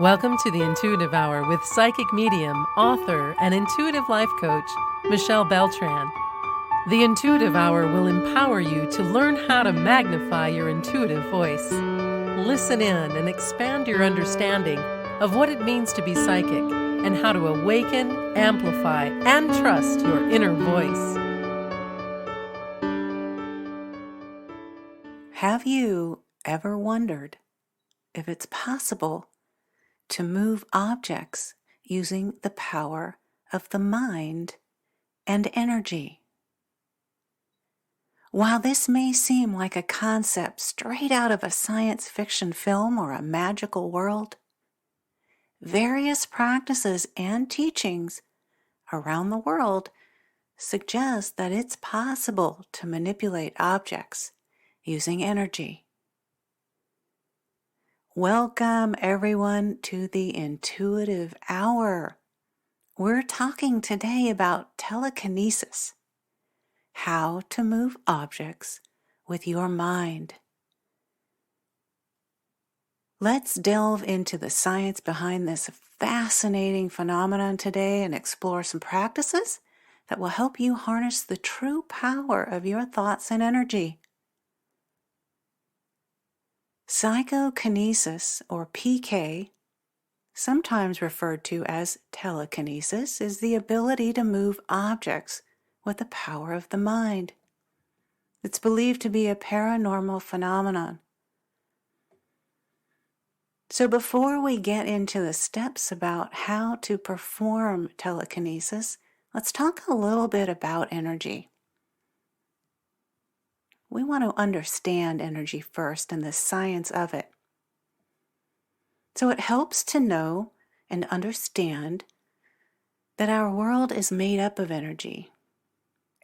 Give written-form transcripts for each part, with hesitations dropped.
Welcome to the Intuitive Hour with psychic medium, author, and intuitive life coach, Michelle Beltran. The Intuitive Hour will empower you to learn how to magnify your intuitive voice. Listen in and expand your understanding of what it means to be psychic and how to awaken, amplify, and trust your inner voice. Have you ever wondered if it's possible to move objects using the power of the mind and energy? While this may seem like a concept straight out of a science fiction film or a magical world, various practices and teachings around the world suggest that it's possible to manipulate objects using energy. Welcome, everyone, to the Intuitive Hour. We're talking today about telekinesis, how to move objects with your mind. Let's delve into the science behind this fascinating phenomenon today and explore some practices that will help you harness the true power of your thoughts and energy. Psychokinesis, or PK, sometimes referred to as telekinesis, is the ability to move objects with the power of the mind. It's believed to be a paranormal phenomenon. So before we get into the steps about how to perform telekinesis, let's talk a little bit about energy. We want to understand energy first and the science of it. So it helps to know and understand that our world is made up of energy.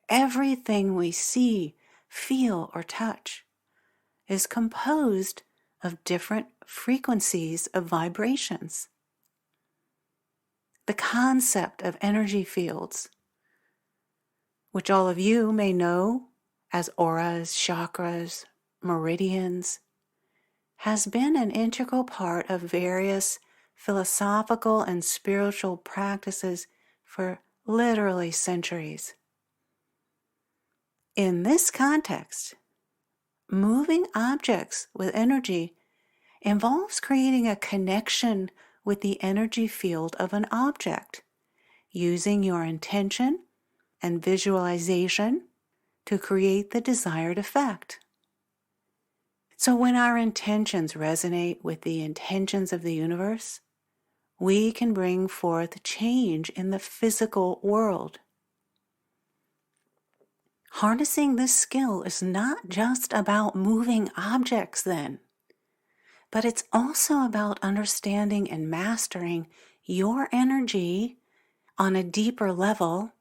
Everything we see, feel, or touch is composed of different frequencies of vibrations. The concept of energy fields, which all of you may know as auras, chakras, meridians, has been an integral part of various philosophical and spiritual practices for literally centuries. In this context, moving objects with energy involves creating a connection with the energy field of an object, using your intention and visualization to create the desired effect. So when our intentions resonate with the intentions of the universe, we can bring forth change in the physical world. Harnessing this skill is not just about moving objects then, but it's also about understanding and mastering your energy on a deeper level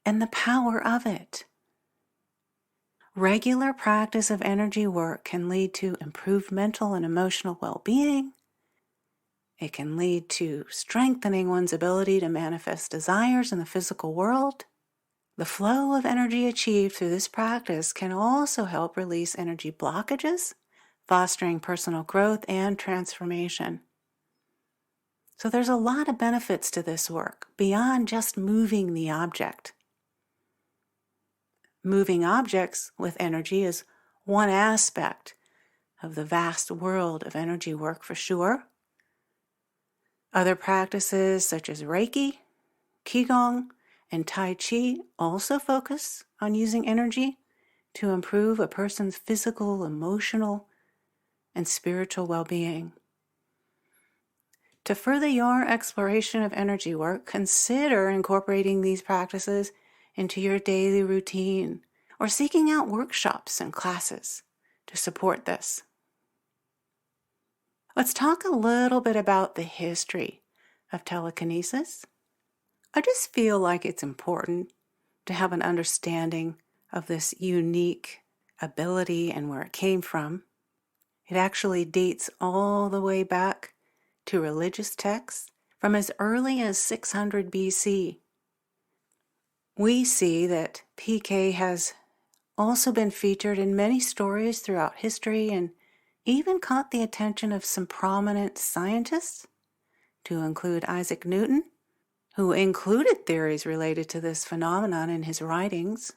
and the power of it. Regular practice of energy work can lead to improved mental and emotional well-being. It can lead to strengthening one's ability to manifest desires in the physical world. The flow of energy achieved through this practice can also help release energy blockages, fostering personal growth and transformation. So there's a lot of benefits to this work beyond just moving the object. Moving objects with energy is one aspect of the vast world of energy work for sure. Other practices such as Reiki, Qigong, and Tai Chi also focus on using energy to improve a person's physical, emotional, and spiritual well-being. To further your exploration of energy work, consider incorporating these practices into your daily routine or seeking out workshops and classes to support this. Let's talk a little bit about the history of telekinesis. I just feel like it's important to have an understanding of this unique ability and where it came from. It actually dates all the way back to religious texts from as early as 600 BC. We see that PK has also been featured in many stories throughout history and even caught the attention of some prominent scientists to include Isaac Newton, who included theories related to this phenomenon in his writings.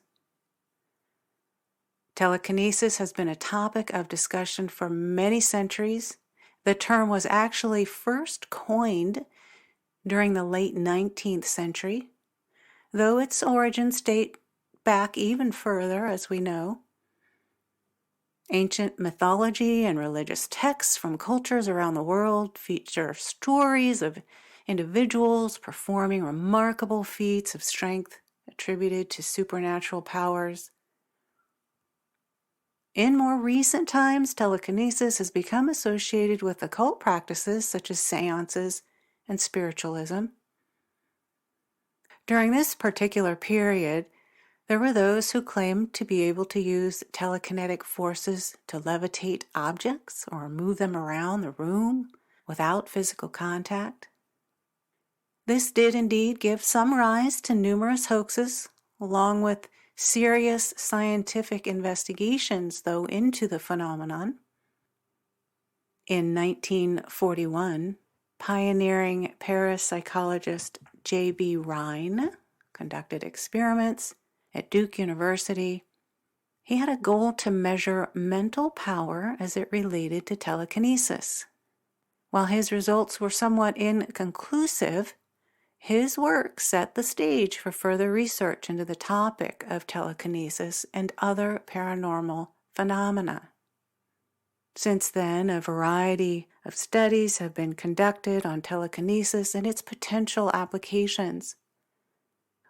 Telekinesis has been a topic of discussion for many centuries. The term was actually first coined during the late 19th century, though its origins date back even further, as we know. Ancient mythology and religious texts from cultures around the world feature stories of individuals performing remarkable feats of strength attributed to supernatural powers. In more recent times, telekinesis has become associated with occult practices such as seances and spiritualism. During this particular period, there were those who claimed to be able to use telekinetic forces to levitate objects or move them around the room without physical contact. This did indeed give some rise to numerous hoaxes, along with serious scientific investigations, though, into the phenomenon. In 1941, pioneering parapsychologist J.B. Rhine conducted experiments at Duke University. He had a goal to measure mental power as it related to telekinesis. While his results were somewhat inconclusive, his work set the stage for further research into the topic of telekinesis and other paranormal phenomena. Since then, a variety of studies have been conducted on telekinesis and its potential applications.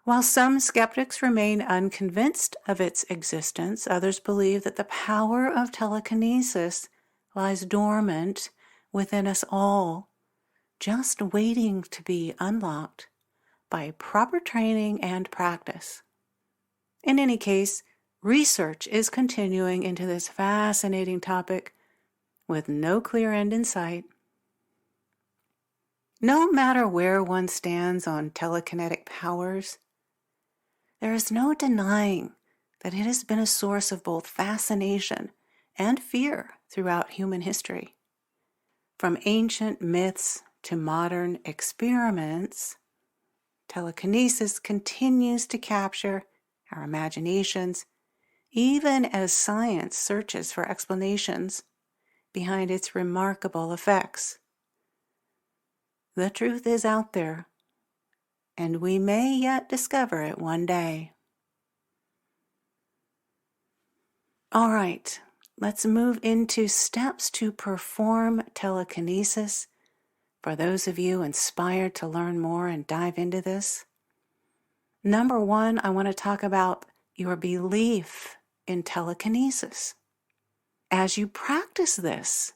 While some skeptics remain unconvinced of its existence, others believe that the power of telekinesis lies dormant within us all, just waiting to be unlocked by proper training and practice. In any case, research is continuing into this fascinating topic with no clear end in sight. No matter where one stands on telekinetic powers, there is no denying that it has been a source of both fascination and fear throughout human history. From ancient myths to modern experiments, telekinesis continues to capture our imaginations, even as science searches for explanations behind its remarkable effects. The truth is out there, and we may yet discover it one day. All right, let's move into steps to perform telekinesis. For those of you inspired to learn more and dive into this, number one, I want to talk about your belief in telekinesis. As you practice this,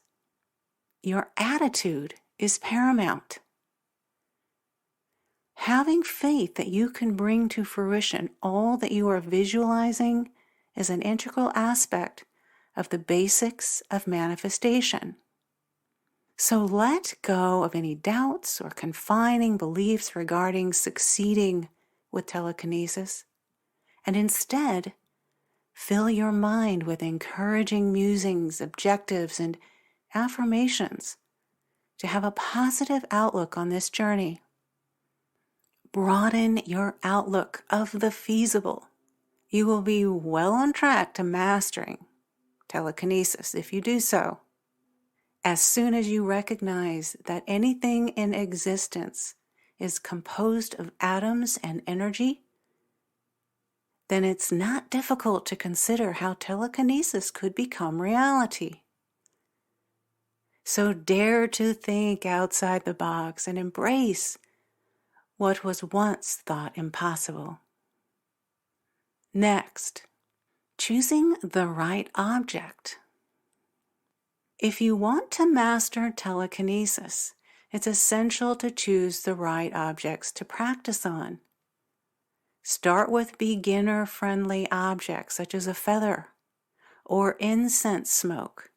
your attitude is paramount. Having faith that you can bring to fruition all that you are visualizing is an integral aspect of the basics of manifestation. So let go of any doubts or confining beliefs regarding succeeding with telekinesis, and instead fill your mind with encouraging musings, objectives, and affirmations to have a positive outlook on this journey. Broaden your outlook of the feasible. You will be well on track to mastering telekinesis if you do so. As soon as you recognize that anything in existence is composed of atoms and energy, then it's not difficult to consider how telekinesis could become reality. So dare to think outside the box and embrace what was once thought impossible. Next, choosing the right object. If you want to master telekinesis, it's essential to choose the right objects to practice on. Start with beginner-friendly objects such as a feather or incense smoke,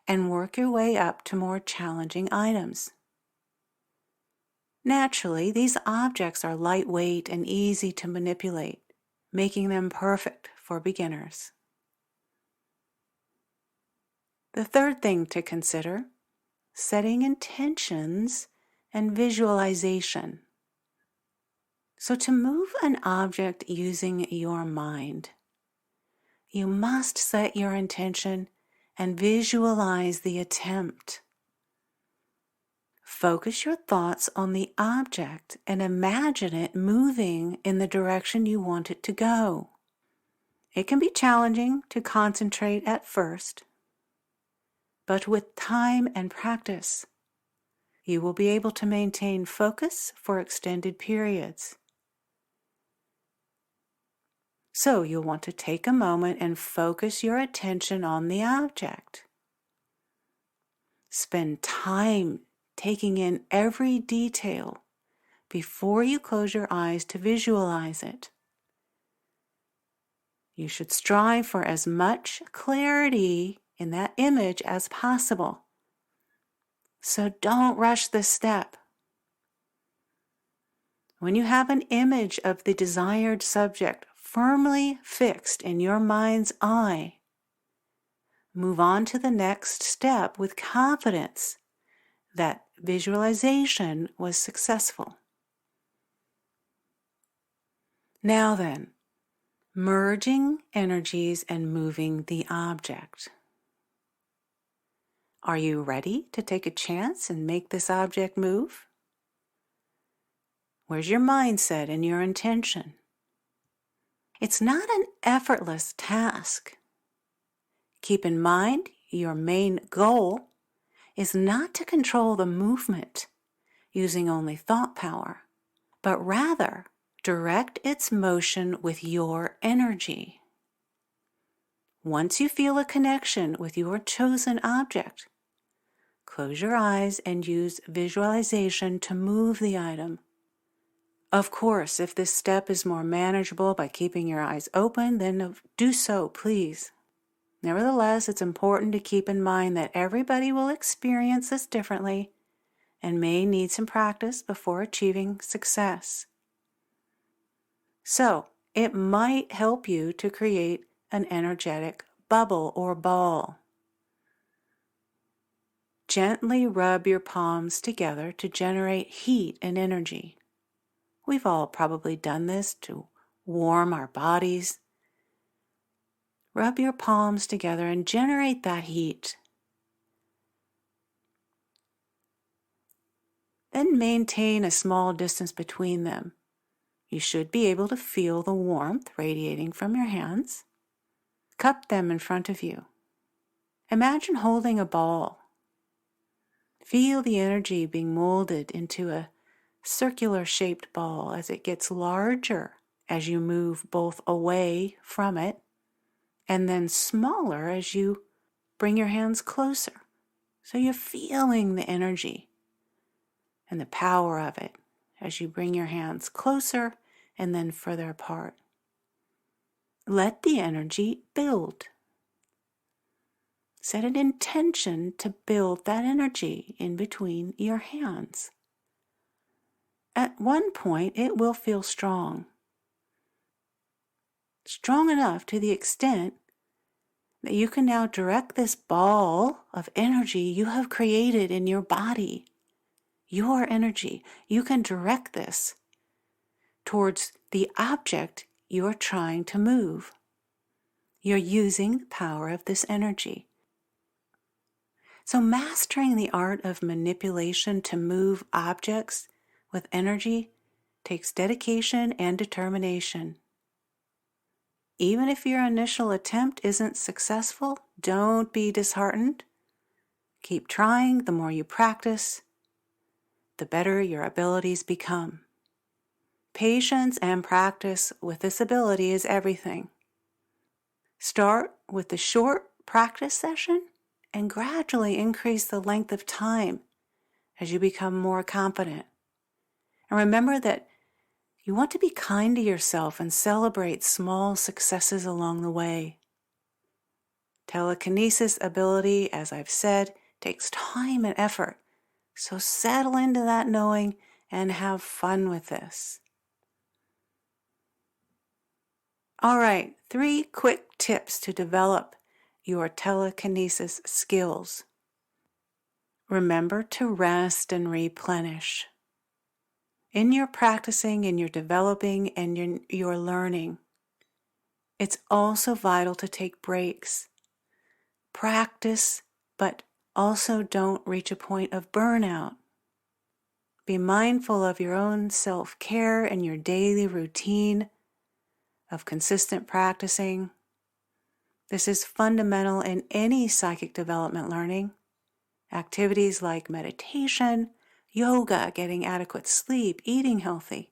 and work your way up to more challenging items. Naturally, these objects are lightweight and easy to manipulate, making them perfect for beginners. The third thing to consider, setting intentions and visualization. So to move an object using your mind, you must set your intention and visualize the attempt. Focus your thoughts on the object and imagine it moving in the direction you want it to go. It can be challenging to concentrate at first, but with time and practice, you will be able to maintain focus for extended periods. So you'll want to take a moment and focus your attention on the object. Spend time taking in every detail before you close your eyes to visualize it. You should strive for as much clarity in that image as possible. So don't rush this step. When you have an image of the desired subject firmly fixed in your mind's eye, move on to the next step with confidence that visualization was successful. Now then, merging energies and moving the object. Are you ready to take a chance and make this object move? Where's your mindset and your intention? It's not an effortless task. Keep in mind, your main goal is not to control the movement using only thought power, but rather direct its motion with your energy. Once you feel a connection with your chosen object, close your eyes and use visualization to move the item. Of course, if this step is more manageable by keeping your eyes open, then do so, please. Nevertheless, it's important to keep in mind that everybody will experience this differently and may need some practice before achieving success. So, it might help you to create an energetic bubble or ball. Gently rub your palms together to generate heat and energy. We've all probably done this to warm our bodies. Rub your palms together and generate that heat. Then maintain a small distance between them. You should be able to feel the warmth radiating from your hands. Cup them in front of you. Imagine holding a ball. Feel the energy being molded into a circular shaped ball as it gets larger as you move both away from it and then smaller as you bring your hands closer. So you're feeling the energy and the power of it as you bring your hands closer and then further apart. Let the energy build. Set an intention to build that energy in between your hands. At one point, it will feel strong. Strong enough to the extent that you can now direct this ball of energy you have created in your body, your energy. You can direct this towards the object you're trying to move. You're using the power of this energy. So mastering the art of manipulation to move objects with energy takes dedication and determination. Even if your initial attempt isn't successful, don't be disheartened. Keep trying. The more you practice, the better your abilities become. Patience and practice with this ability is everything. Start with the short practice session and gradually increase the length of time as you become more confident. And remember that you want to be kind to yourself and celebrate small successes along the way. Telekinesis ability, as I've said, takes time and effort. So settle into that knowing and have fun with this. All right, 3 quick tips to develop your telekinesis skills. remember to rest and replenish. In your practicing, in your developing, and your learning, it's also vital to take breaks. Practice, but also don't reach a point of burnout. Be mindful of your own self-care and your daily routine of consistent practicing. This is fundamental in any psychic development learning. Activities like meditation, yoga, getting adequate sleep, eating healthy,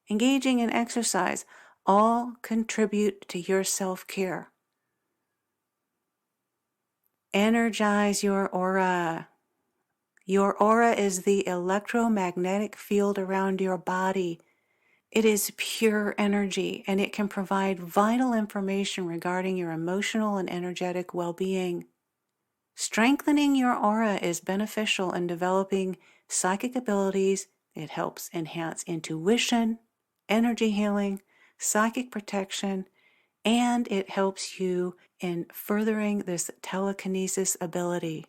engaging in exercise, all contribute to your self-care. Energize your aura. Your aura is the electromagnetic field around your body. It is pure energy, and it can provide vital information regarding your emotional and energetic well-being. Strengthening your aura is beneficial in developing psychic abilities. It helps enhance intuition, energy healing, psychic protection, and it helps you in furthering this telekinesis ability.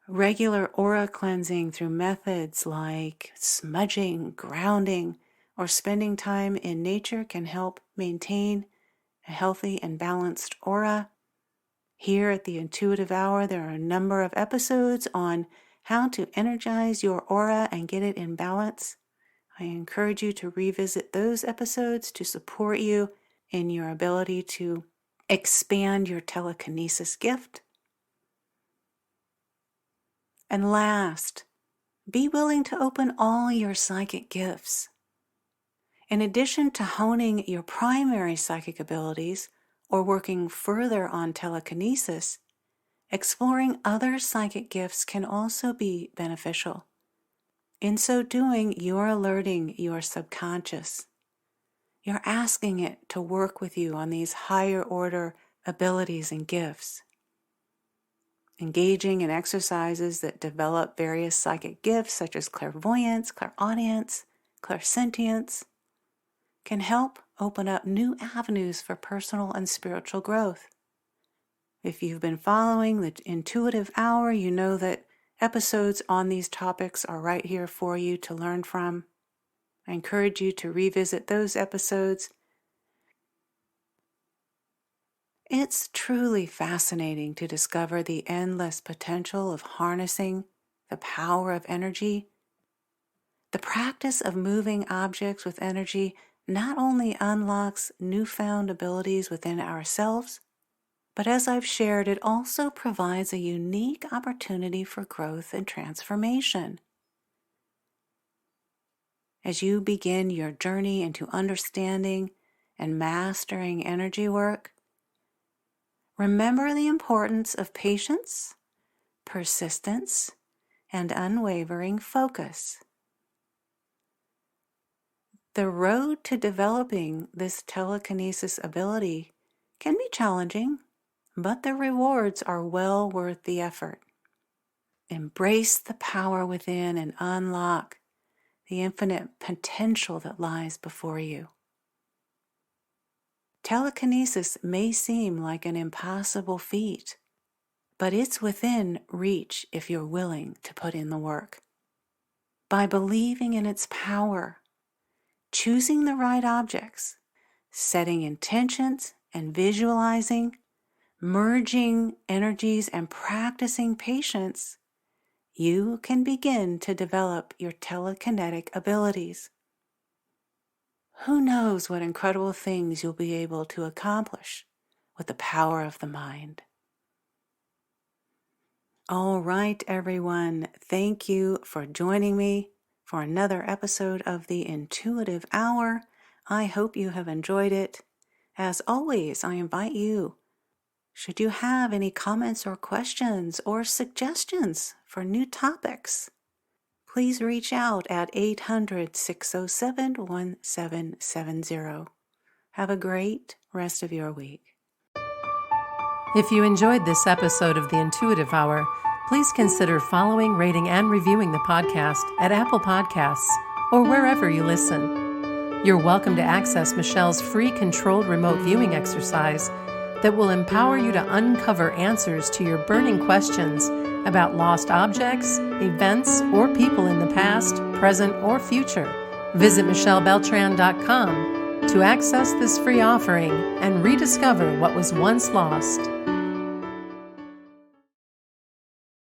Regular aura cleansing through methods like smudging, grounding, or spending time in nature can help maintain a healthy and balanced aura. Here at the Intuitive Hour, there are a number of episodes on how to energize your aura and get it in balance. I encourage you to revisit those episodes to support you in your ability to expand your telekinesis gift. And last, be willing to open all your psychic gifts. In addition to honing your primary psychic abilities or working further on telekinesis, exploring other psychic gifts can also be beneficial. In so doing, you're alerting your subconscious. You're asking it to work with you on these higher order abilities and gifts. Engaging in exercises that develop various psychic gifts such as clairvoyance, clairaudience, clairsentience can help open up new avenues for personal and spiritual growth. If you've been following the Intuitive Hour, you know that episodes on these topics are right here for you to learn from. I encourage you to revisit those episodes. It's truly fascinating to discover the endless potential of harnessing the power of energy. The practice of moving objects with energy not only unlocks newfound abilities within ourselves, but as I've shared, it also provides a unique opportunity for growth and transformation. As you begin your journey into understanding and mastering energy work, remember the importance of patience, persistence, and unwavering focus. The road to developing this telekinesis ability can be challenging, but the rewards are well worth the effort. Embrace the power within and unlock the infinite potential that lies before you. Telekinesis may seem like an impossible feat, but it's within reach if you're willing to put in the work. By believing in its power, choosing the right objects, setting intentions and visualizing, merging energies and practicing patience, you can begin to develop your telekinetic abilities. Who knows what incredible things you'll be able to accomplish with the power of the mind. All right, everyone. Thank you for joining me for another episode of the Intuitive Hour. I hope you have enjoyed it. As always, I invite you, should you have any comments or questions or suggestions for new topics, please reach out at 800-607-1770. Have a great rest of your week. If you enjoyed this episode of the Intuitive Hour, please consider following, rating, and reviewing the podcast at Apple Podcasts or wherever you listen. You're welcome to access Michelle's free controlled remote viewing exercise that will empower you to uncover answers to your burning questions about lost objects, events, or people in the past, present, or future. Visit michellebeltran.com to access this free offering and rediscover what was once lost.